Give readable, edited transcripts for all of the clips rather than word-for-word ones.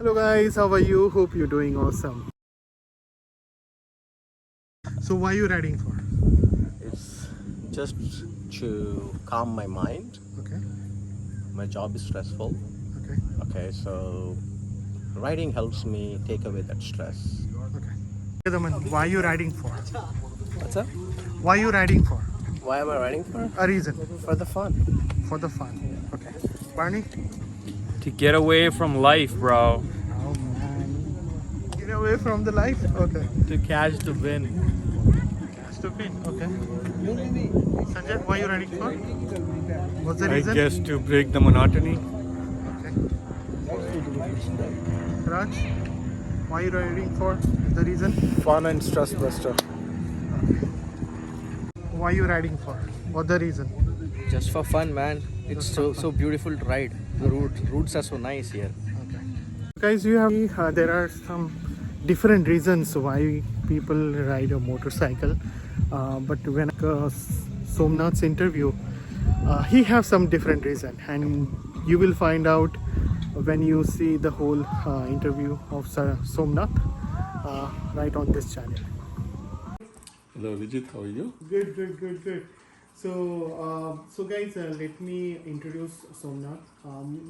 Hello guys, how are you? Hope you're doing awesome. So why are you riding for? It's just to calm my mind. Okay, My job is stressful. okay, Okay, so writing helps me take away that stress. okay. Daman, why are you riding for? What's up? Why are you riding for? Why am I writing for? A reason. For the fun. For the fun. Okay. Barney? To get away from life, bro. Oh man. Get away from the life? Okay. To catch the wind. Stupid. Okay. Sanjay, why are you riding for? What's the I reason? guess to break the monotony. Okay. Raj, why are you riding for? The reason? Fun and stress buster. Why are you riding for? What the reason? Just for fun, man. It's so beautiful to ride. The routes are so nice here. Okay. Guys, you have there are some different reasons why people ride a motorcycle. But when Somnath's interview, he have some different reason, and you will find out when you see the whole interview of Somnath right on this channel. Hello Vijit, how are you? Good. So guys, let me introduce Somnath.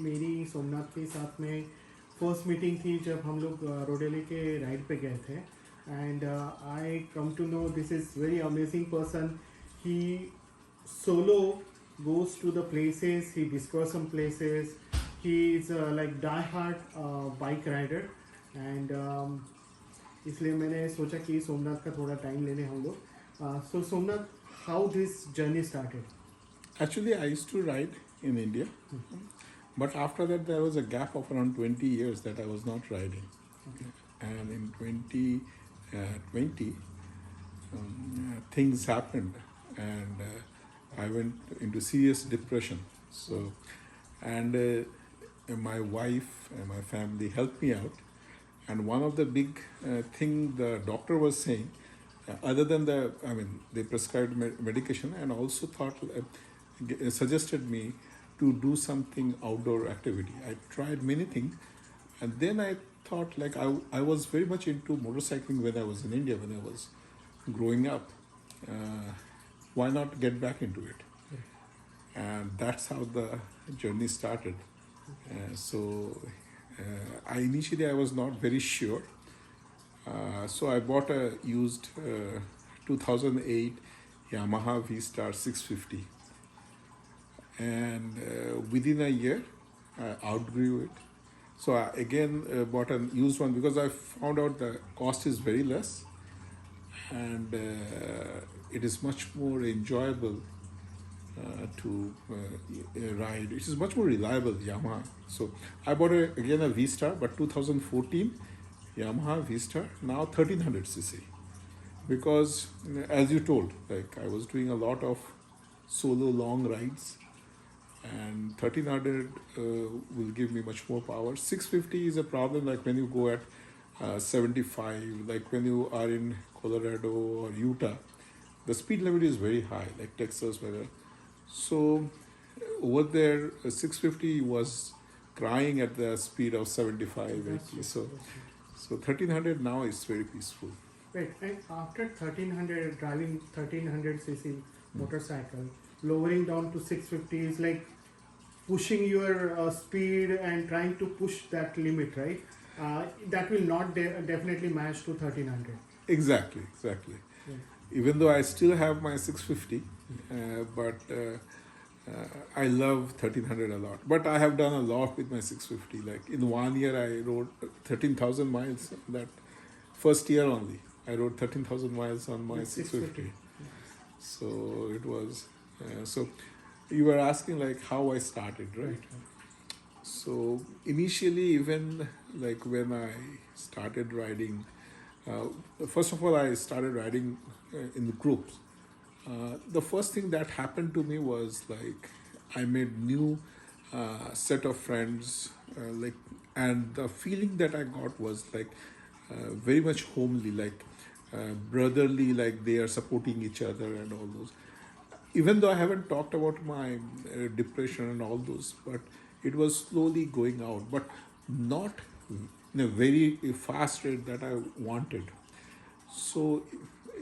मेरी सोमनाथ के साथ में first meeting थी जब हम लोग रोडेले के ride पे गए थे and I come to know this is very amazing person. He solo goes to the places, he discovers some places. He is like die-hard bike rider and इसलिए मैंने सोचा कि सोमनाथ का थोड़ा टाइम ले लें हम लोग. So Somnath, how this journey started? Actually, I used to ride in India, but after that there was a gap of around 20 years that I was not riding. Okay. And in 2020, things happened, and I went into serious depression. So, and my wife and my family helped me out. And one of the big thing the doctor was saying, other than they prescribed medication and also suggested me to do something outdoor activity. I tried many things, and then I thought like I was very much into motorcycling when I was in India, when I was growing up. Why not get back into it? And that's how the journey started. Initially I was not very sure. So I bought a used 2008 Yamaha V-Star 650, and within a year I outgrew it. So I again bought a used one because I found out the cost is very less, and it is much more enjoyable to ride. It is much more reliable, Yamaha. So I bought again a V-Star, but 2014 Yamaha V-Star, now 1300cc, because as you told, like I was doing a lot of solo long rides, and 1300 will give me much more power. 650 is a problem, like when you go at 75, like when you are in Colorado or Utah, the speed limit is very high, like Texas weather. So over there, 650 was crying at the speed of 75, 80. So 1300 now is very peaceful. Wait, and after 1300, driving 1300cc motorcycle, lowering down to 650 is like pushing your speed and trying to push that limit, right? That will not definitely match to 1300. Exactly. Yeah. Even though I still have my 650, but I love 1300 a lot. But I have done a lot with my 650. Like in 1 year, I rode 13,000 miles. That first year only, I rode 13,000 miles on my 650. So it was. So you were asking like how I started, right? So initially, even like when I started riding, first of all, I started riding in the groups. The first thing that happened to me was like I made new set of friends, and the feeling that I got was like very much homely, like brotherly, like they are supporting each other and all those. Even though I haven't talked about my depression and all those, but it was slowly going out, but not in a very fast rate that I wanted. So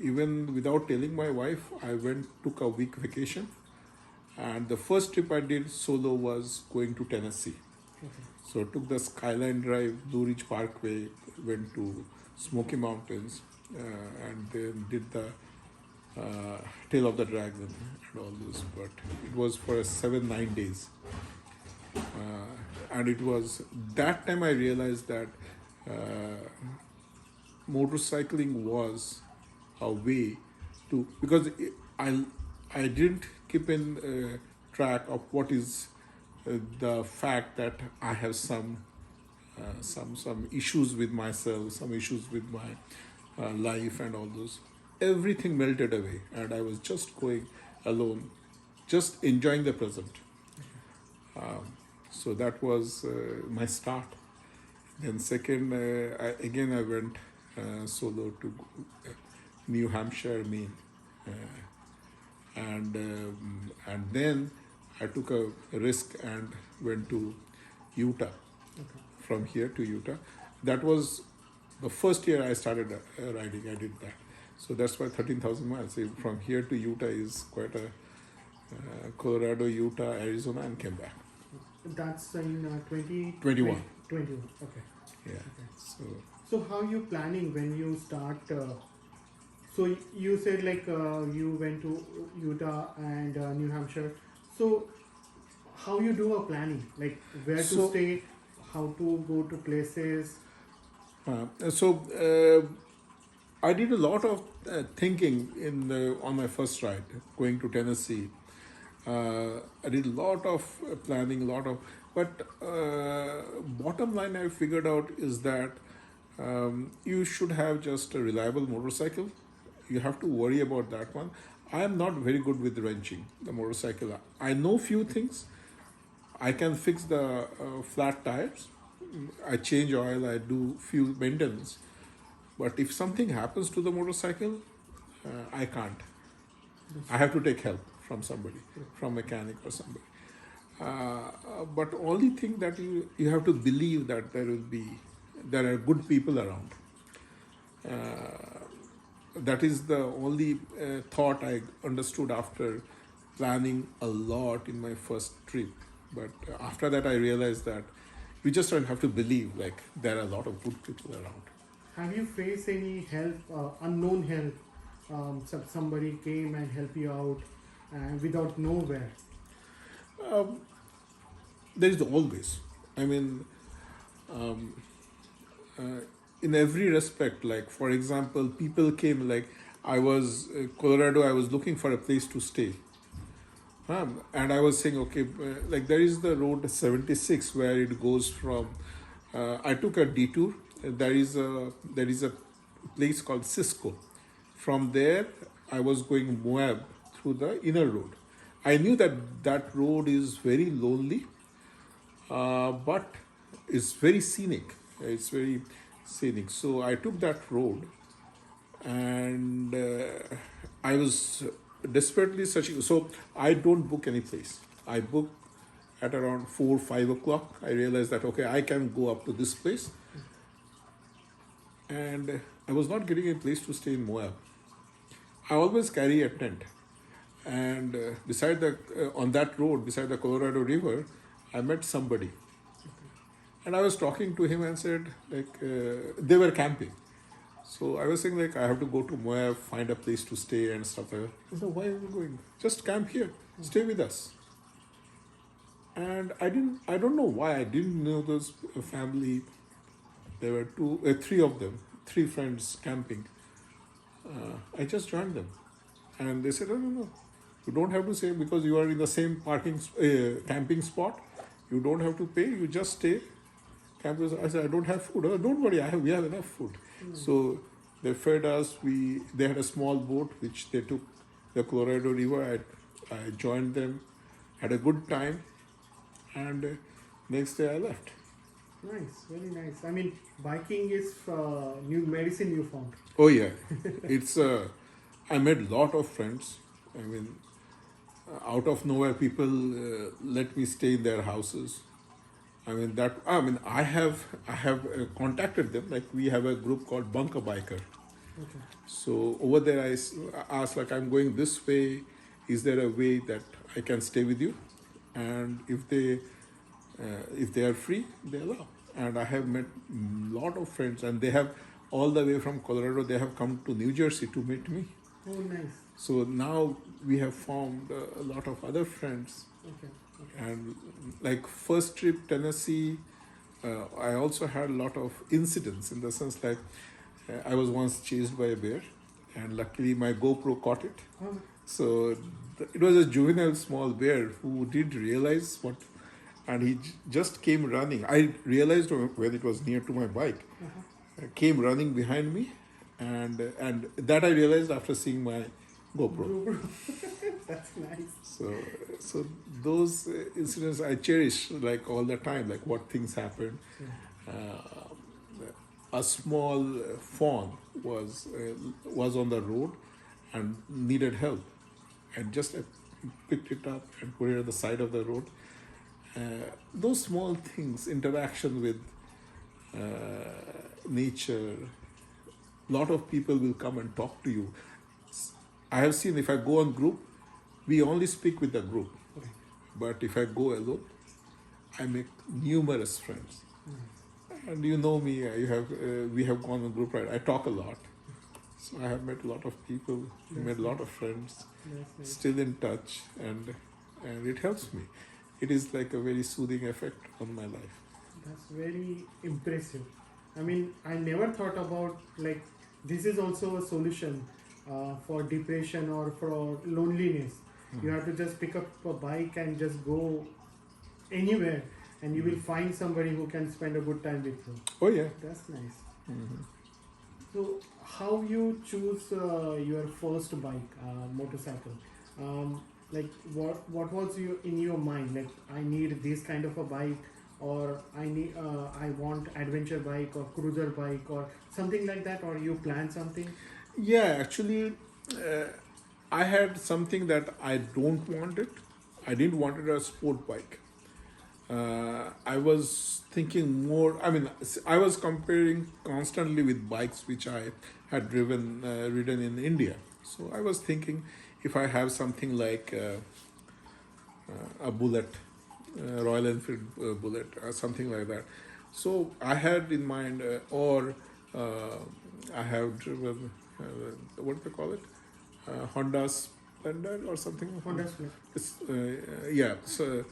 even without telling my wife, I took a week vacation, and the first trip I did solo was going to Tennessee. So took the Skyline Drive, Blue Ridge Parkway, went to Smoky Mountains, and then did the Tail of the Dragon and all this. But it was for 7-9 days, and it was that time I realized that motorcycling was a way to, because I didn't keep in track of what is the fact that I have some issues with myself, some issues with my life and all those. Everything melted away, and I was just going alone, just enjoying the present. So that was my start. Then second, I went solo to New Hampshire, Maine, and then I took a risk and went to Utah. From here to Utah, that was the first year I started riding. I did that, so that's why 13,000 miles. From here to Utah is quite a Colorado, Utah, Arizona, and came back. That's in 21. 21. Okay. Yeah. Okay. So how you planning when you start? So you said like you went to Utah and New Hampshire. So how you do a planning? Like where to stay, how to go to places? I did a lot of thinking on my first ride, going to Tennessee. I did a lot of planning, but bottom line I figured out is that you should have just a reliable motorcycle. You have to worry about that one. I am not very good with wrenching the motorcycle. I know few things. I can fix the flat tires. I change oil. I do few maintenance. But if something happens to the motorcycle, I can't. I have to take help from somebody, from mechanic or somebody. But only thing that you have to believe that there are good people around. That is the only thought I understood after planning a lot in my first trip. But after that, I realized that we just don't have to believe like there are a lot of good people around. Have you faced any help, unknown help? Somebody came and helped you out without nowhere? There is always. I mean, in every respect, like for example, people came, like I was Colorado, I was looking for a place to stay. And I was saying, okay, like there is the road 76 where it goes from, I took a detour. There is a place called Cisco. From there, I was going Moab through the inner road. I knew that road is very lonely, but it's very scenic. It's very scenic. So I took that road, and I was desperately searching. So I don't book any place. I book at around 4-5 o'clock. I realized that okay, I can go up to this place, and I was not getting a place to stay in Moab. I always carry a tent, and on that road beside the Colorado River, I met somebody, and I was talking to him and said like they were camping. So I was saying like I have to go to Moab, find a place to stay and stuff like that. He said, why are you going? Just camp here, stay with us. And I don't know why I didn't know this family. There were 3 of them, 3 friends camping. I just joined them, and they said, no, you don't have to stay because you are in the same camping spot. You don't have to pay. You just stay. Campus. I said, I don't have food. Oh, don't worry, we have enough food. So they fed us. They had a small boat which they took the Colorado River. I joined them, had a good time, and next day I left. Nice, very nice. I mean, biking is new medicine you found. Oh yeah, it's. I made a lot of friends. I mean, out of nowhere, people let me stay in their houses. I mean that. I mean I have contacted them. Like we have a group called Bunker Biker. Okay. So over there I asked like I'm going this way. Is there a way that I can stay with you? And if they are free, they allow. And I have met a lot of friends, and they have all the way from Colorado. They have come to New Jersey to meet me. Oh, nice. So now we have formed a lot of other friends. Okay. And like first trip Tennessee, I also had a lot of incidents in the sense like I was once chased by a bear, and luckily my GoPro caught it. Oh, So it was a juvenile small bear who didn't realize what, and he just came running. I realized when it was near to my bike, came running behind me, and that I realized after seeing my GoPro. that's nice. So those incidents I cherish like all the time. Like what things happened. A small fawn was on the road and needed help, and just picked it up and put it at the side of the road. Those small things, interaction with nature. Lot of people will come and talk to you. I have seen if I go on group, we only speak with the group. Okay. But if I go alone, I make numerous friends. And you know me, we have gone on group ride. I talk a lot. So I have met a lot of people, made a lot of friends, That's nice. still in touch, and it helps me. It is like a very soothing effect on my life. That's very impressive. I mean, I never thought about like this is also a solution for depression or for loneliness. You have to just pick up a bike and just go anywhere, and you will find somebody who can spend a good time with you. Oh yeah. That's nice. So, how you choose your first bike, motorcycle? Like, what was in your mind? Like, I need this kind of a bike, or I want adventure bike or cruiser bike or something like that, or you plan something? Yeah, actually, I had something that I don't want it. I didn't want it as a sport bike. I was thinking more. I mean, I was comparing constantly with bikes which I had ridden in India. So I was thinking, if I have something like a Bullet, Royal Enfield Bullet, or something like that. So I had in mind, or I have driven, what do they call it? Honda Splendor or something. Honda Splendor. It's, yeah. So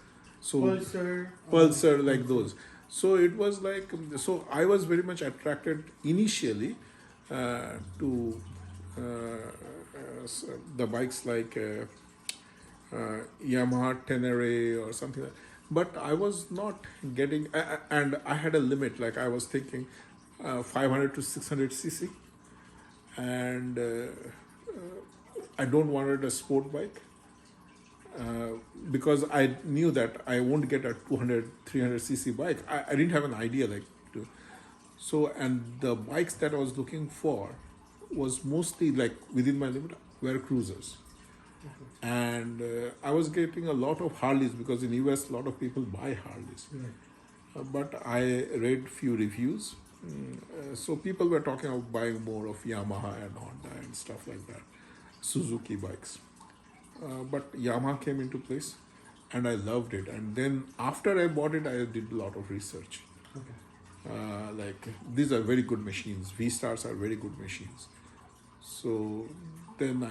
Pulsar, like those. So it was like, so I was very much attracted initially to the bikes like Yamaha Tenere or something like that. But I was not getting, and I had a limit, like I was thinking 500 to 600 cc, and I don't wanted a sport bike. Because I knew that I won't get a 200, 300 cc bike. I didn't have an idea like to. So, and the bikes that I was looking for was mostly like within my limit were cruisers. And I was getting a lot of Harleys because in US a lot of people buy Harleys. But I read few reviews. So people were talking about buying more of Yamaha and Honda and stuff like that. Suzuki bikes. But Yamaha came into place and I loved it. And then after I bought it, I did a lot of research. Like these are very good machines. V-Stars are very good machines. So then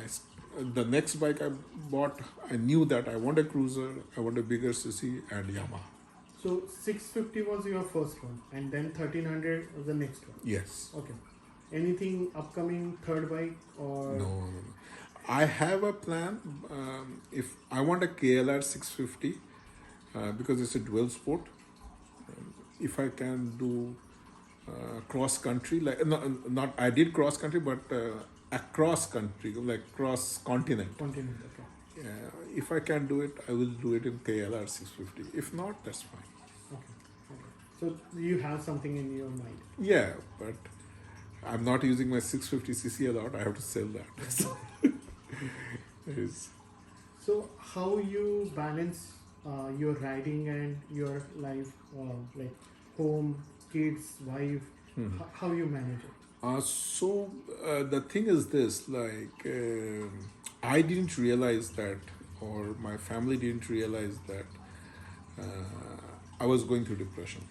the next bike I bought, I knew that I want a cruiser, I want a bigger cc and Yamaha. So 650 was your first one, and then 1300 was the next one. Yes. Okay. Anything upcoming third bike or? No. I have a plan. If I want a KLR 650 because it's a dual sport. If I can do cross country, like not I did cross country, but across country, like cross continent. Continent. Okay. If I can do it, I will do it in KLR 650. If not, that's fine. Okay. So you have something in your mind. Yeah, but I'm not using my 650cc a lot. I have to sell that. So how you balance your riding and your life, like home, kids, wife, how you manage it? The thing is this, like, I didn't realize that, or my family didn't realize that I was going through depression.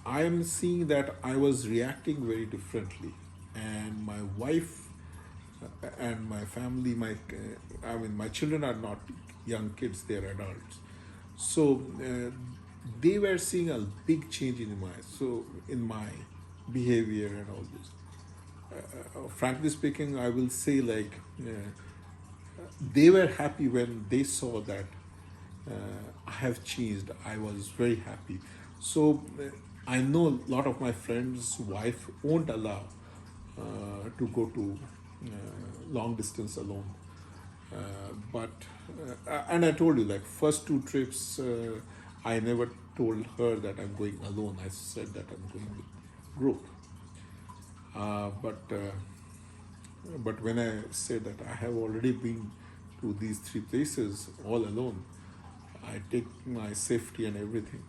I am seeing that I was reacting very differently, and my wife and my family, my children are not young kids; they're adults. So they were seeing a big change in my behavior and all this. Frankly speaking, I will say like they were happy when they saw that I have changed. I was very happy. So I know a lot of my friends' wife won't allow to go to long distance alone. But and I told you, like, first two trips, I never told her that I'm going alone. I said that I'm going with group. But when I said that I have already been to these three places all alone, I take my safety and everything.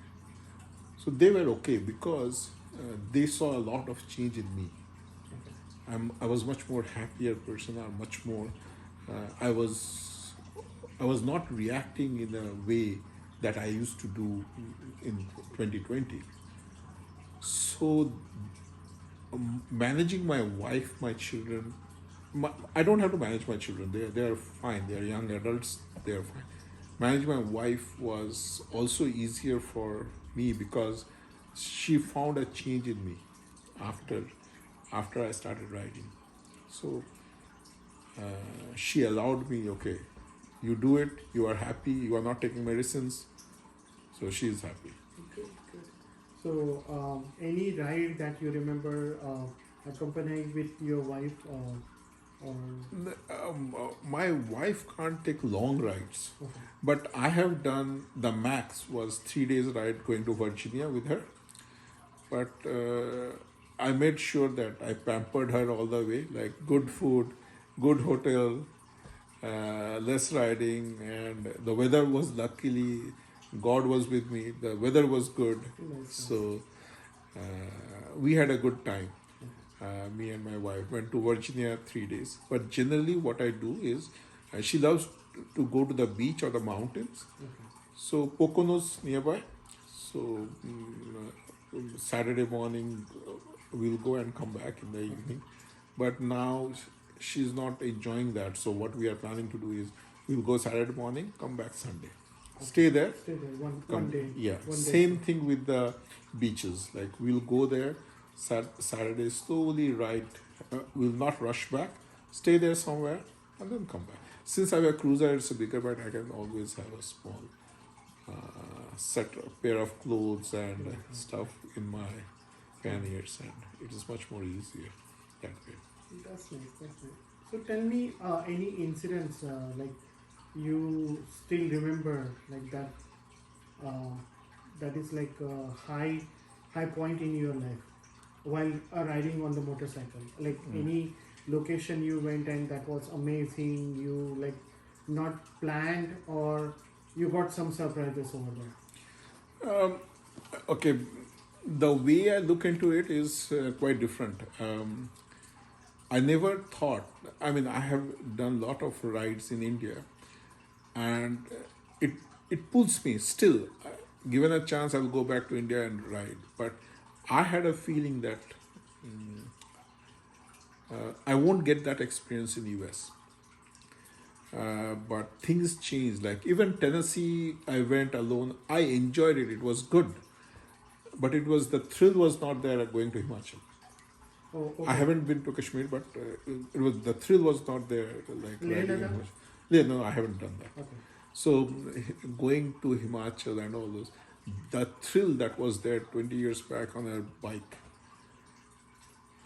So they were okay because they saw a lot of change in me. I was much more happier person. I'm much more. I was not reacting in a way that I used to do in 2020. So managing my wife, my children, I don't have to manage my children. They are fine. They are young adults. They are fine. Managing my wife was also easier for me because she found a change in me after I started riding. So she allowed me. Okay, you do it. You are happy. You are not taking medicines. So she is happy. Good, good. So, any ride that you remember accompanying with your wife, or My wife can't take long rides, okay. but I have done the max was 3 days ride going to Virginia with her. But I made sure that I pampered her all the way, like good food, good hotel, less riding, and the weather was luckily God was with me. The weather was good, Nice, so we had a good time. Me and my wife went to Virginia 3 days. But generally, what I do is she loves to go to the beach or the mountains. Okay. So Pocono's nearby. So Saturday morning we'll go and come back in the evening. But now she's not enjoying that. So what we are planning to do is we'll go Saturday morning, come back Sunday. Stay there. Stay there one Come, day. yeah. One day. Same thing with the beaches. Like we'll go there Saturday, slowly ride. We'll not rush back. Stay there somewhere and then come back. Since I have a cruiser, it's a bigger bike. I can always have a small set a pair of clothes and stuff in my panniers, and it is much more easier that way. That's nice. That's nice. So tell me any incidents like you still remember like that. That is like a high point in your life while riding on the motorcycle. Like any location you went and that was amazing. You like not planned or you got some surprises over there. Okay, the way I look into it is quite different. I never thought. I mean, I have done a lot of rides in India, and it pulls me still. Given a chance, I will go back to India and ride. But I had a feeling that I won't get that experience in US. But things changed. Like even Tennessee, I went alone. I enjoyed it. It was good, but it was the thrill was not there going to Himachal. Oh, okay. I haven't been to Kashmir, but it was the thrill was not there. Like Leh riding in Ladakh? Himachal. Yeah, no, I haven't done that. Okay. So going to Himachal and all those, the thrill that was there 20 years back on a bike,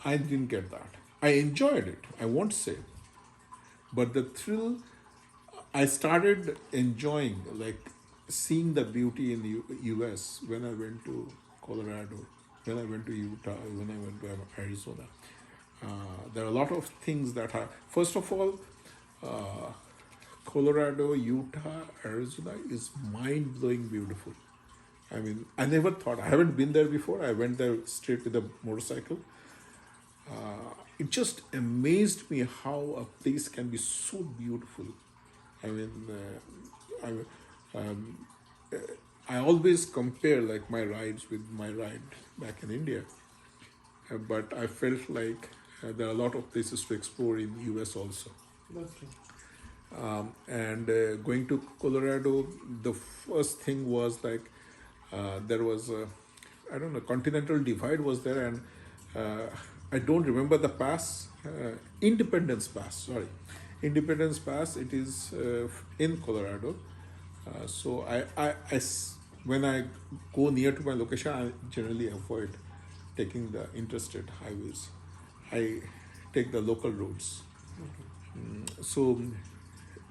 I didn't get that. I enjoyed it. I won't say, but the thrill, I started enjoying, like seeing the beauty in the U.S. when I went to Colorado, when I went to Utah, when I went to Arizona. There are a lot of things that are. First of all, Colorado, Utah, Arizona is mind-blowing beautiful. I mean, I never thought, I haven't been there before. I went there straight with a motorcycle. It just amazed me how a place can be so beautiful. I mean, I always compare like my rides with my ride back in India. But I felt like there are a lot of places to explore in US also. That's true. And going to Colorado, the first thing was like there was a, I don't know, Continental Divide was there, and I don't remember the pass, Independence Pass, sorry. Independence Pass, it is in Colorado. So when I go near to my location, I generally avoid taking the interstate highways. I take the local roads. So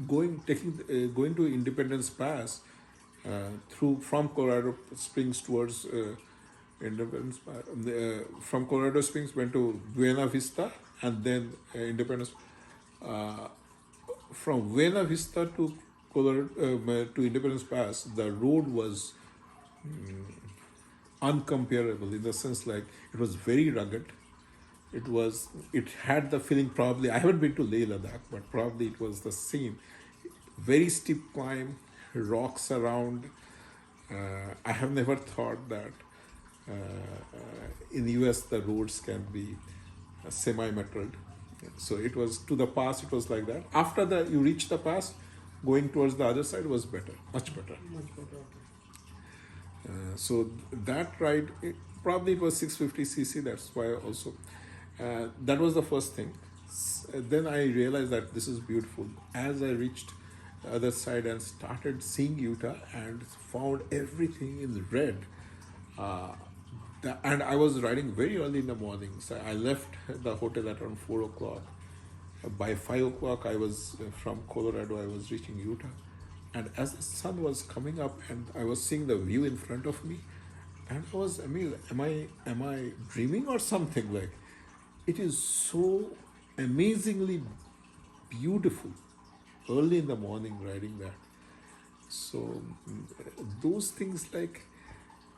going to Independence Pass from Colorado Springs towards Independence from Colorado Springs went to Buena Vista, and then Independence. From Buena Vista to to Independence Pass, the road was uncomparable in the sense like it was very rugged. It had the feeling, probably I haven't been to Leh Ladakh, but probably it was the same. Very steep climb, rocks around. I have never thought that in the US the roads can be semi-metalled. So it was to the pass, it was like that. After you reach the pass, going towards the other side was better, much better. Much better. Okay. So that ride, probably it was 650cc, that's why also. That was the first thing. Then I realized that this is beautiful. As I reached the other side and started seeing Utah and found everything in red, and I was riding very early in the morning. So I left the hotel at around 4 o'clock. By 5 o'clock, I was from Colorado, I was reaching Utah. And as the sun was coming up and I was seeing the view in front of me, and I was amazed, am I dreaming or something? Like, it is so amazingly beautiful early in the morning riding that. So those things, like,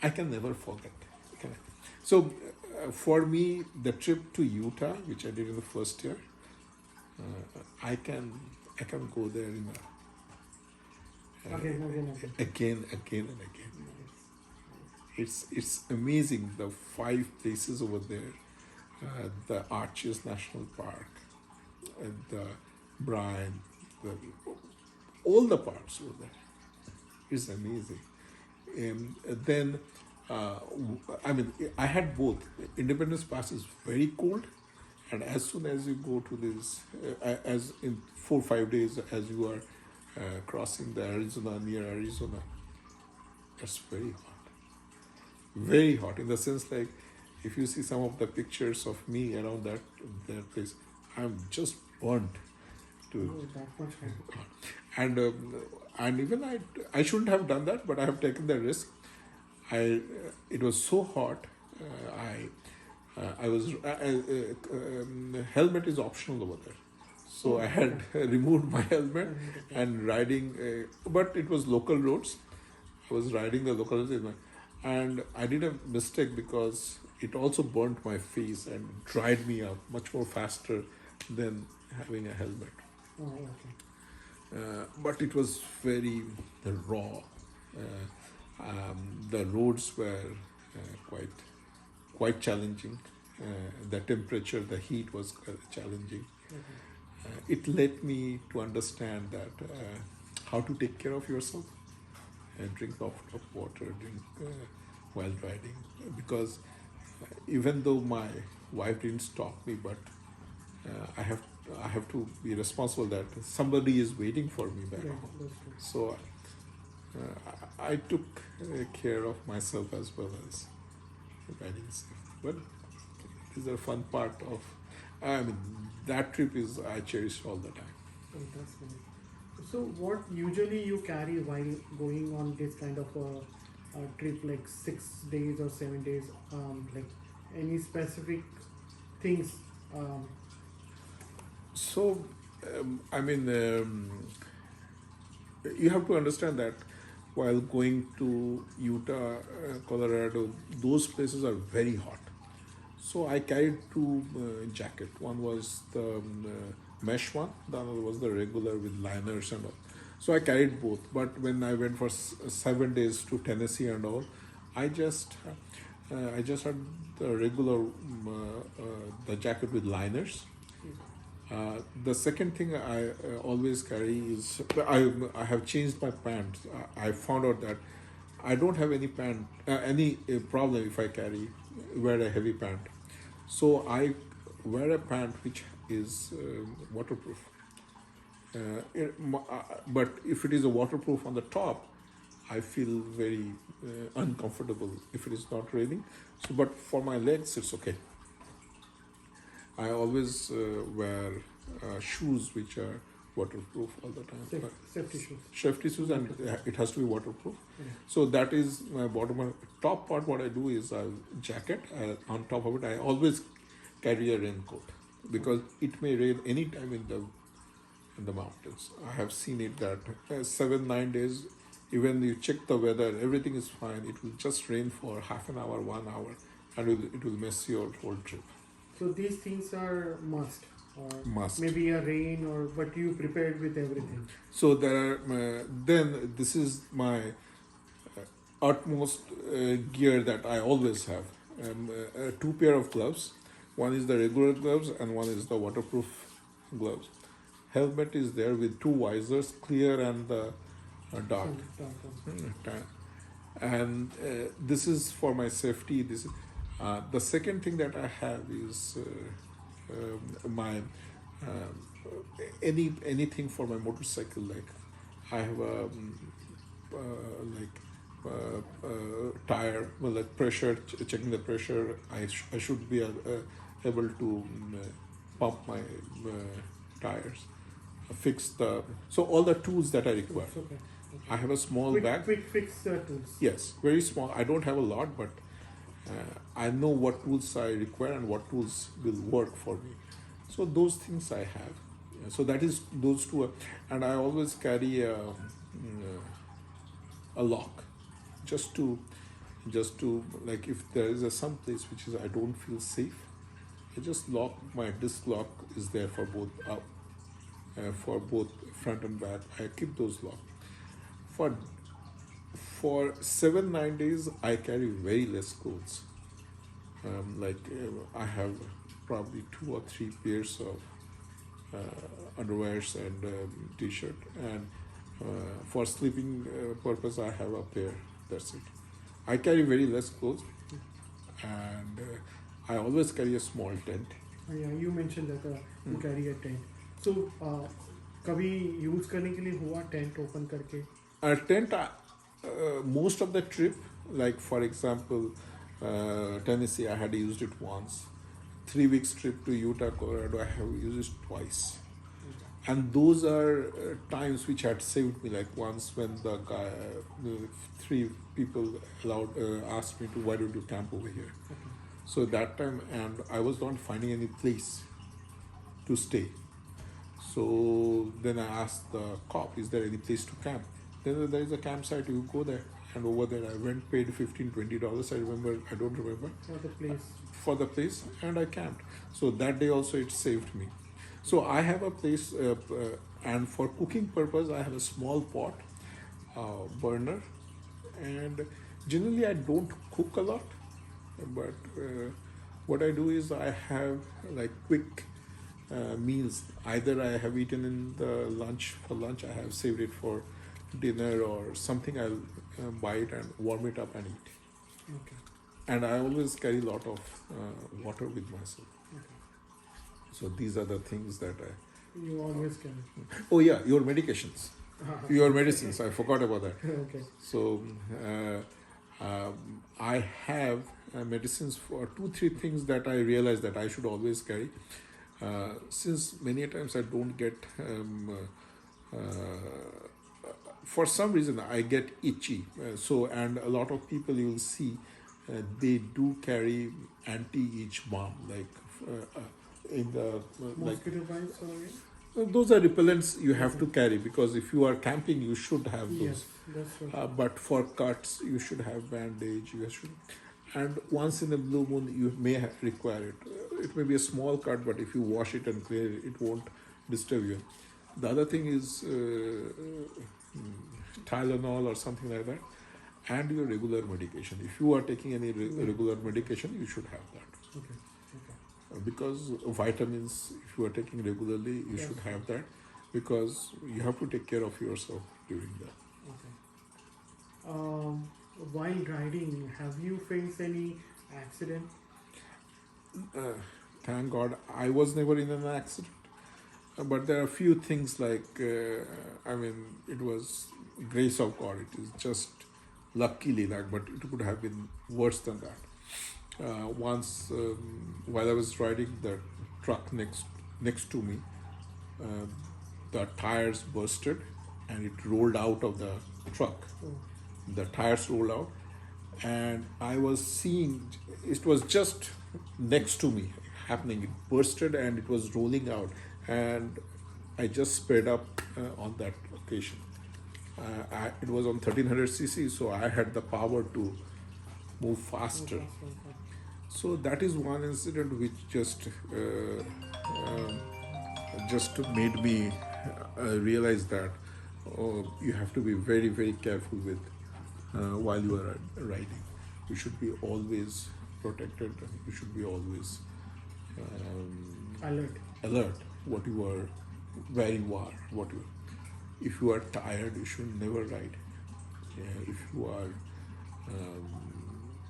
I can never forget. So for me, the trip to Utah, which I did in the first year, I can go there in Again. again and again. It's amazing, the 5 places over there, the Arches National Park, the Bryan, all the parks over there. It's amazing. And then I mean, I had both. Independence Pass is very cold, and as soon as you go to this, as in 4 or 5 days, as you are crossing the near Arizona, it's very hot in the sense, like, if you see some of the pictures of me around that place, I'm just burnt to. That much And even I shouldn't have done that, but I have taken the risk. It was so hot. I was helmet is optional over there, so I had removed my helmet and riding. But it was local roads. I was riding the local roads, and I did a mistake because it also burnt my face and dried me out much more faster than having a helmet. Oh, okay. But it was very raw. The roads were quite challenging. The temperature, the heat was challenging. It led me to understand that how to take care of yourself and drink lots of water, while riding. Because even though my wife didn't stop me, but I have to be responsible that somebody is waiting for me back Yeah, home. that's true. So I took care of myself as well as riding safe. But it is a fun part of. I mean, that trip is I cherish all the time. Fantastic. So, what usually you carry while going on this kind of a trip, like 6 days or 7 days? Like any specific things? So, I mean, you have to understand that while going to Utah, Colorado, those places are very hot. So I carried two jacket. One was the mesh one, the other was the regular with liners and all. So I carried both. But when I went for 7 days to Tennessee and all, I just had the regular the jacket with liners. The second thing I always carry is I have changed my pants. I found out that I don't have any problem if I wear a heavy pant. So I wear a pant which is waterproof. But if it is a waterproof on the top, I feel very uncomfortable if it is not raining. So, but for my legs, it's okay. I always wear shoes which are waterproof all the time. Safety shoes. Safety shoes, and it has to be waterproof. Yeah. So that is my bottom. Top part, what I do is jacket. On top of it, I always carry a raincoat because it may rain any time in the mountains. I have seen it that 7-9 days, even you check the weather, everything is fine. It will just rain for half an hour, 1 hour, and it will mess your whole trip. So these things are must. Or Must. maybe a rain, but you prepared with everything. So there are then this is my utmost gear that I always have. Two pair of gloves. One is the regular gloves and one is the waterproof gloves. Helmet is there with two visors, clear and the dark. And this is for my safety. The second thing that I have is my anything for my motorcycle. Like I have a tire, like pressure, checking the pressure. I should be able to pump my tires, fix so all the tools that I require. Okay. I have a small bag. Quick fix tools. Yes, very small. I don't have a lot, but I know what tools I require and what tools will work for me. So those things I have. So that is those two, and I always carry a lock, just to like if there is some place which is I don't feel safe, I just lock. My disc lock is there for both front and back. I keep those locked. For 7-9 days, I carry very less clothes. I have probably 2 or 3 pairs of underwears and t-shirt, and for sleeping purpose, I have a pair. That's it. I carry very less clothes, and I always carry a small tent. Yeah, you mentioned that you carry a tent. So कभी use करने के लिए हुआ tent open करके? Tent, most of the trip, like for example, Tennessee, I had used it once. 3 weeks trip to Utah, Colorado, I have used it twice. And those are times which had saved me. Like once when the 3 people asked me to, why don't you camp over here? Okay. So that time, and I was not finding any place to stay. So then I asked the cop, is there any place to camp? Then there is a campsite, you go there. And over there I went, paid $15-20, I don't remember. For the place, and I camped. So that day also it saved me. So I have a place, and for cooking purpose, I have a small pot, burner, and generally I don't cook a lot, but what I do is I have like quick meals. Either I have eaten in the lunch, I have saved it for dinner or something. I'll buy it and warm it up and eat. Okay. And I always carry a lot of water with myself. Okay. So these are the things that You always carry. Oh yeah, your medications, your medicines. I forgot about that. Okay. So I have medicines for 2-3 things that I realize that I should always carry. Since many times I don't get, for some reason I get itchy. And a lot of people you will see, they do carry anti-itch balm, like in the Mosquito bites or Those are repellents you have to carry, because if you are camping, you should have those. Yes, that's right. But for cuts, you should have bandage. You should, and once in a blue moon, you may require it. It may be a small cut, but if you wash it and clear it, it won't disturb you. The other thing is Tylenol or something like that, and your regular medication. If you are taking any regular medication, you should have that. Okay. Okay. Because vitamins, if you are taking regularly, you Yes. should have that, because you have to take care of yourself during that. Okay. While riding, have you faced any accident? Thank God I was never in an accident. But there are a few things like, it was grace of God. It is just luckily that, but it could have been worse than that. Once, while I was riding the truck next to me, the tires bursted and it rolled out of the truck. Oh. The tires rolled out, and I was seeing it was just next to me happening. It bursted and it was rolling out, and I just sped up on that occasion. It was on 1300cc, so I had the power to move faster. Okay. So that is one incident which just made me realize that you have to be very, very careful with while you are riding. You should be always protected. You should be always alert. What you are, where you are, what you. If you are tired, you should never ride. If you are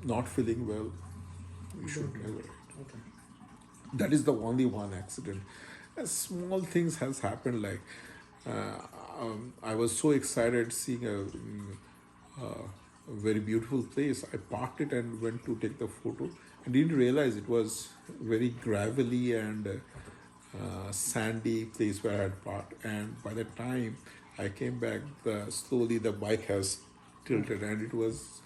not feeling well, you should never ride. Okay. That is the only one accident. And small things has happened, like I was so excited seeing a very beautiful place. I parked it and went to take the photo, and didn't realize it was very gravelly and sandy place where I had parked. And by the time I came back, slowly the bike has tilted, and it was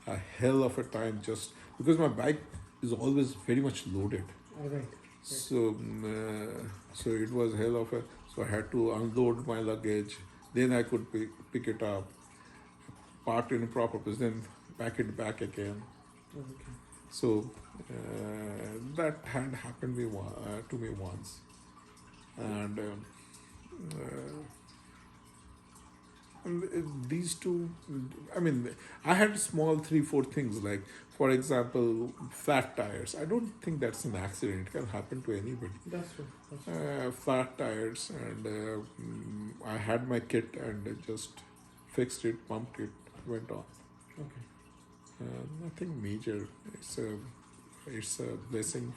a hell of a time, just because my bike is always very much loaded. All right. So it was hell of a. So I had to unload my luggage. Then I could pick it up, parked in a proper place, then pack it back again. Okay. So that had happened to me once, and these two. I had small 3-4 things, like, for example, flat tires. I don't think that's an accident. It can happen to anybody. That's true. Flat tires, and I had my kit and just fixed it, pumped it, went on. Okay. Nothing major. It's a blessing,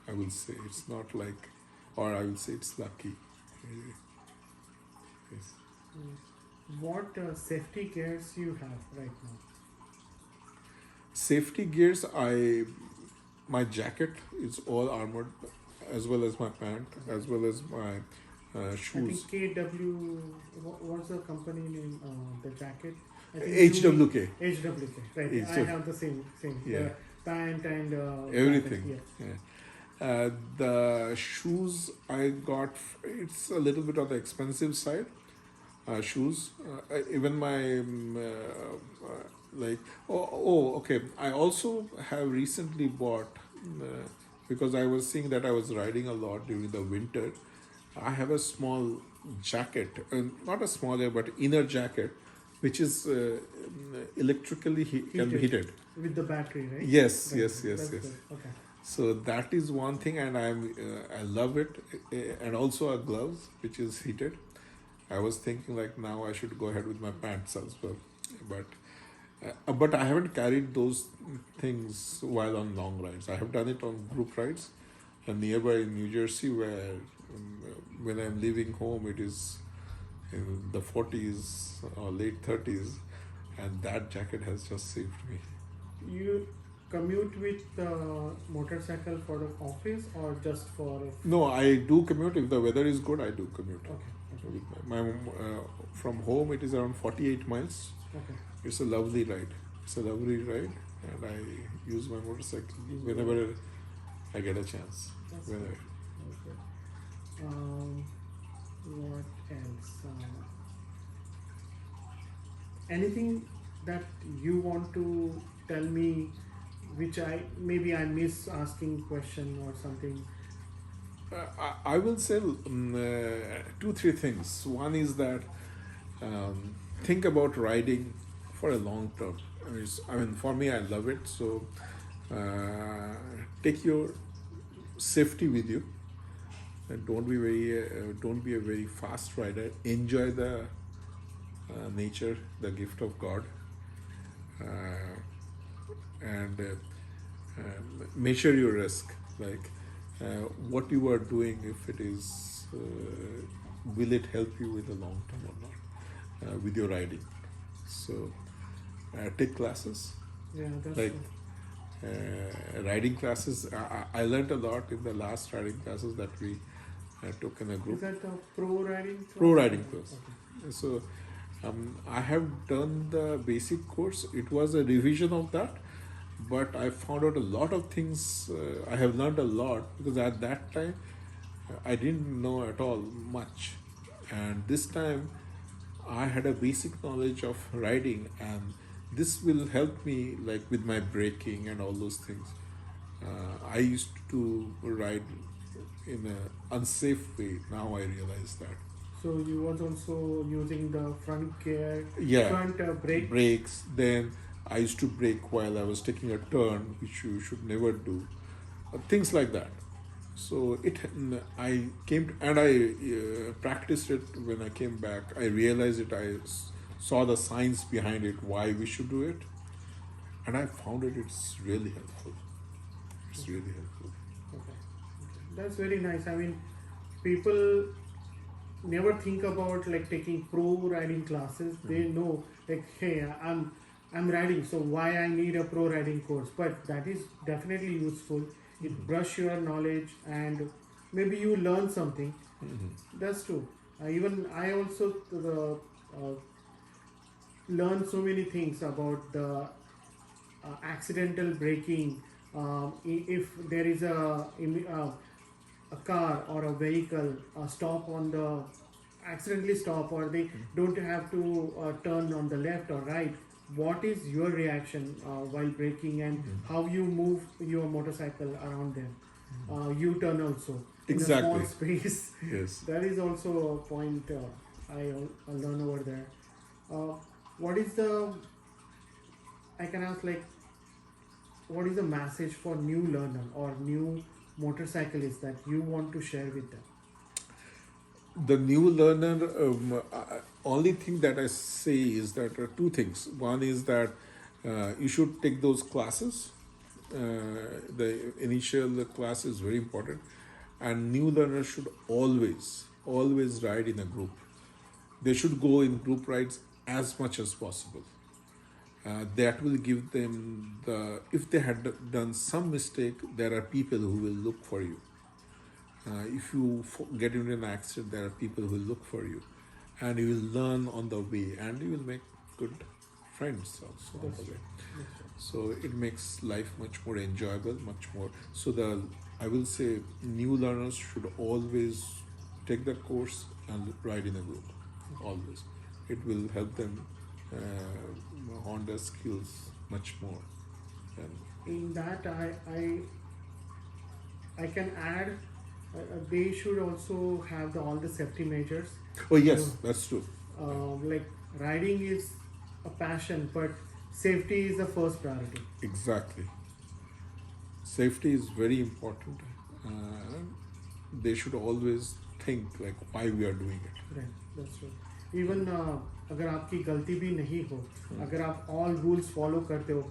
I will say. It's not like, or I will say it's lucky. Yes. What safety gears you have right now? Safety gears, my jacket is all armored, as well as my pant, as well as my shoes. I think KW. What's the company name? The jacket. I think HWK. HWK. Right. I HWK. have the same. Yeah. The pant and Everything. jacket, yeah. Yeah. The shoes I got, it's a little bit on the expensive side. Shoes, even my okay. I also have recently bought, because I was seeing that I was riding a lot during the winter. I have a small jacket, not a small, but inner jacket, which is electrically can be heated. With the battery, right? Yes, Right. yes. That's good. Okay. So that is one thing, and I love it, and also a gloves which is heated. I was thinking, like, now I should go ahead with my pants as well, but I haven't carried those things while on long rides. I have done it on group rides, and nearby in New Jersey, where when I'm leaving home, it is in the 40s or late 30s, and that jacket has just saved me. You commute with motorcycle for the office or just for? No, I do commute. If the weather is good, I do commute. Okay. With my from home, it is around 48 miles. Okay. It's a lovely ride. And I use my motorcycle whenever, I, I get a chance. That's Whenever. good. What else? Anything that you want to tell me, which I miss asking question or something? I will say two, three things. One is that think about riding for a long term. I mean, for me, I love it. So take your safety with you, and don't be a very fast rider. Enjoy the nature, the gift of God, and measure your risk. Like what you are doing, if it is, will it help you with the long term or not with your riding? So take classes Yeah, that's like true. riding classes. I learned a lot in the last riding classes that we took in a Is group. that a pro riding class? Pro riding class. Okay. So I have done the basic course. It was a revision of that, but I found out a lot of things. I have learned a lot because at that time I didn't know at all much, and this time I had a basic knowledge of riding, and this will help me like with my braking and all those things. I used to ride in a unsafe way. Now I realize that. So you was also using the front gear, Yeah, front brake. brakes. Then I used to brake while I was taking a turn, which you should never do. Things like that. So I came and I practiced it when I came back. I realized it. Saw the science behind it, why we should do it, and I found it. It's really helpful. It's really helpful. Okay. That's very nice. I mean, people never think about like taking pro riding classes. They know like, hey, I'm riding, so why I need a pro riding course? But that is definitely useful. It brush your knowledge and maybe you learn something. That's true. Even I also learn so many things about the accidental braking. If there is a car or a vehicle stop on the accidentally stop, or they don't have to turn on the left or right, what is your reaction while braking, and how you move your motorcycle around them? U-turn also in a small Exactly. space. Yes. That is also a point I learn over there. What is the, I can ask like, what is the message for new learner or new motorcyclists that you want to share with them? The new learner, only thing that I say is that two things. One is that you should take those classes. The initial class is very important, and new learners should always ride in a group. They should go in group rides as much as possible. That will give them if they had done some mistake, there are people who will look for you. If you get into an accident, there are people who will look for you, and you will learn on the way, and you will make good friends also on the way. So it makes life much more enjoyable, much more. So I will say new learners should always take that course and ride in a group. Always, it will help them hone their skills much more. And In that, I can add, they should also have all the safety measures. oh yes, that's true. Like riding is a passion, but safety is the first priority. Exactly. Safety is very important. They should always think like why we are doing it. Right, that's true. Even अगर आपकी गलती भी नहीं हो, अगर आप all rules follow करते हो,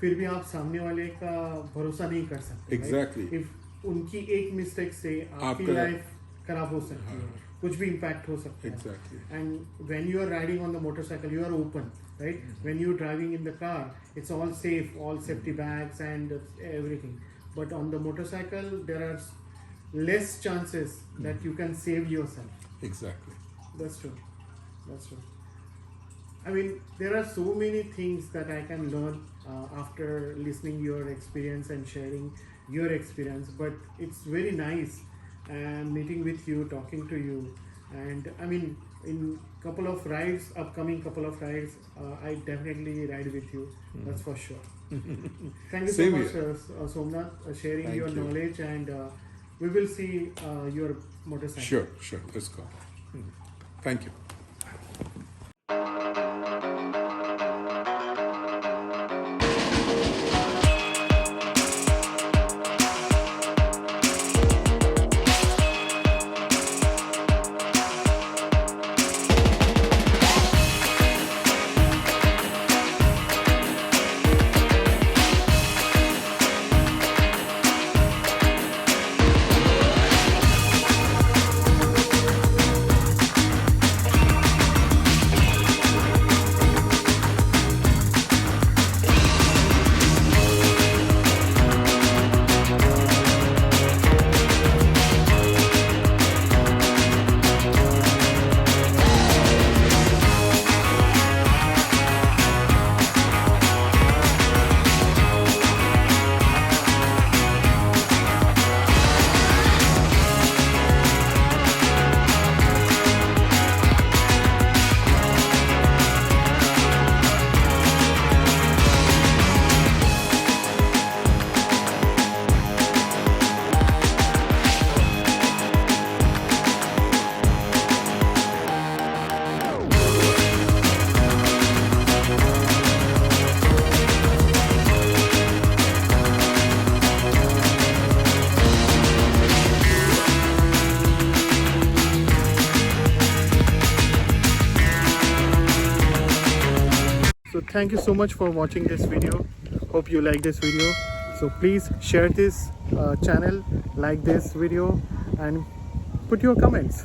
फिर भी आप सामने वाले का भरोसा नहीं कर सकते. Exactly. Right? If उनकी एक मिस्टेक से आपकी आपका- लाइफ खराब हो सकती है, कुछ भी इम्पैक्ट हो सकता है. Exactly. And when you are riding on the motorcycle, you are open, right? When you are driving in the car, it's all safe, all safety bags and everything. But on the motorcycle, there are less chances that you can save yourself. Exactly. That's true. That's true. I mean, there are so many things that I can learn after listening your experience and sharing your experience. But it's very nice meeting with you, talking to you. and I mean in upcoming couple of rides, I definitely ride with you. That's for sure. Thank you Same so much, here. Somnath, sharing Thank your you. knowledge, and we will see your motorcycle. Sure. Let's go. Thank you. So thank you so much for watching this video. Hope you like this video. So please share this channel, like this video, and put your comments.